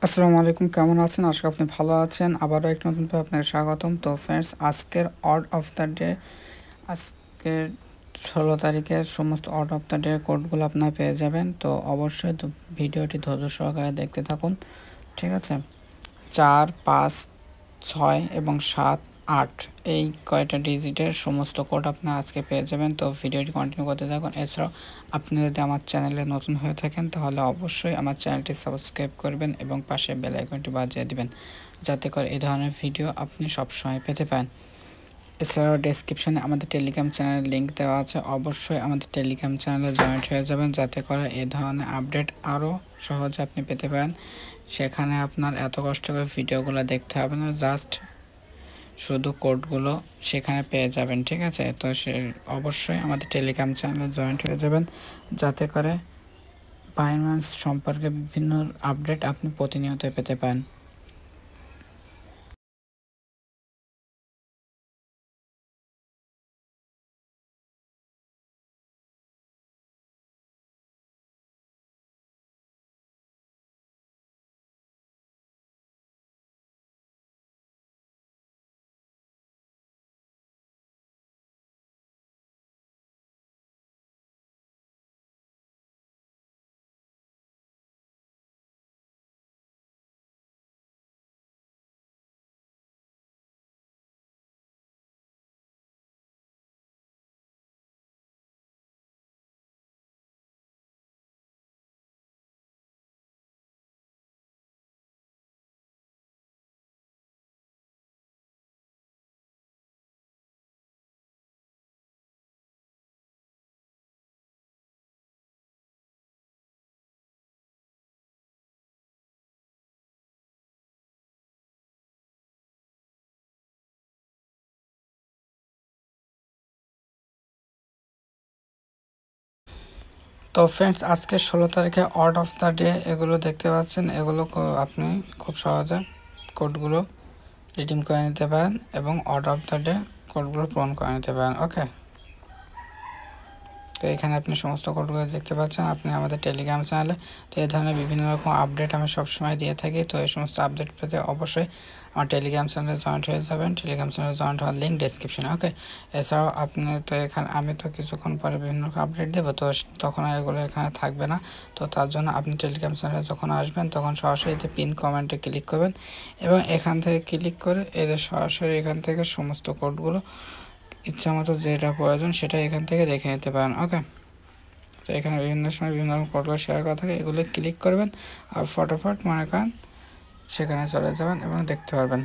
আসসালামু আলাইকুম, কেমন আছেন? আশা করি আপনি ভালো আছেন। আবারও একটা নতুন আপনাকে স্বাগতম। তো ফ্রেন্ডস, আজকের অড অফ দ্য ডে, আজকের 16 তারিখের সমস্ত অড অফ দ্য ডে কোডগুলো আপনারা পেয়ে যাবেন। তো অবশ্যই ভিডিওটি ধৈর্য সহকারে দেখতে থাকুন, ঠিক আছে? 4, 5, 6 এবং 7, 8 এই কয়টা ডিজিটের সমস্ত কোড আপনি আজকে পেয়ে যাবেন। তো ভিডিওটি কন্টিনিউ করতে থাকুন। এছাড়াও আপনি যদি আমার চ্যানেলে নতুন হয়ে থাকেন তাহলে অবশ্যই আমার চ্যানেলটি সাবস্ক্রাইব করবেন এবং পাশে বেল আইকনটি বাজিয়ে দিবেন, যাতে করে এই ধরনের ভিডিও আপনি সবসময় পেতে পারেন। এছাড়াও ডেসক্রিপশনে আমাদের টেলিগ্রাম চ্যানেলের লিঙ্ক দেওয়া আছে, অবশ্যই আমাদের টেলিগ্রাম চ্যানেলে জয়েন্ট হয়ে যাবেন, যাতে করে এই ধরনের আপডেট আরও সহজে আপনি পেতে পারেন। সেখানে আপনার এত কষ্ট করে ভিডিওগুলো দেখতে হবে না, জাস্ট শুধু কোডগুলো সেখানে পেয়ে যাবেন, ঠিক আছে? তো অবশ্যই আমাদের টেলিগ্রাম চ্যানেলে জয়েন্ট হয়ে যাবেন, যাতে করে বাইন্যান্স সম্পর্কে বিভিন্ন আপডেট আপনি প্রতিনিয়ত পেতে পারেন। তো ফ্রেন্ডস, আজকে 16 তারিখে অড অফ দ্য ডে এগুলো দেখতে পাচ্ছেন, এগুলো আপনি খুব সহজে কোডগুলো রিডিম করে নিতে পারেন এবং অড অফ দ্য ডে কোডগুলো পূরণ করে নিতে পারেন। ওকে, তো এখানে আপনি সমস্ত কোডগুলো দেখতে পাচ্ছেন আপনি আমাদের টেলিগ্রাম চ্যানেলে। তো এই ধরনের বিভিন্ন রকম আপডেট আমি সবসময় দিয়ে থাকি। তো এই সমস্ত আপডেট পেতে অবশ্যই আমার টেলিগ্রাম চ্যানেলে জয়েন্ট হয়ে যাবেন। টেলিগ্রাম চ্যানেলে জয়েন্ট হওয়ার লিঙ্ক ডেসক্রিপশনে। ওকে, এছাড়াও আপনি তো এখানে আমি তো কিছুক্ষণ পরে বিভিন্ন রকম আপডেট দেবো, তো তখন এগুলো এখানে থাকবে না। তো তার জন্য আপনি টেলিগ্রাম চ্যানেলে যখন আসবেন তখন সরাসরি যে পিন কমেন্টে ক্লিক করবেন এবং এখান থেকে ক্লিক করে এদের সরাসরি এখান থেকে সমস্ত কোডগুলো ইচ্ছা মতো যেটা প্রয়োজন সেটা এখান থেকে দেখে নিতে পারেন। ওকে, তো এখানে বিভিন্ন সময় বিভিন্ন রকম কোডগুলো শেয়ার করা থাকে, এগুলো ক্লিক করবেন আর ফটোফট মনে করেন সেখানে চলে যাবেন এবং দেখতে পারবেন।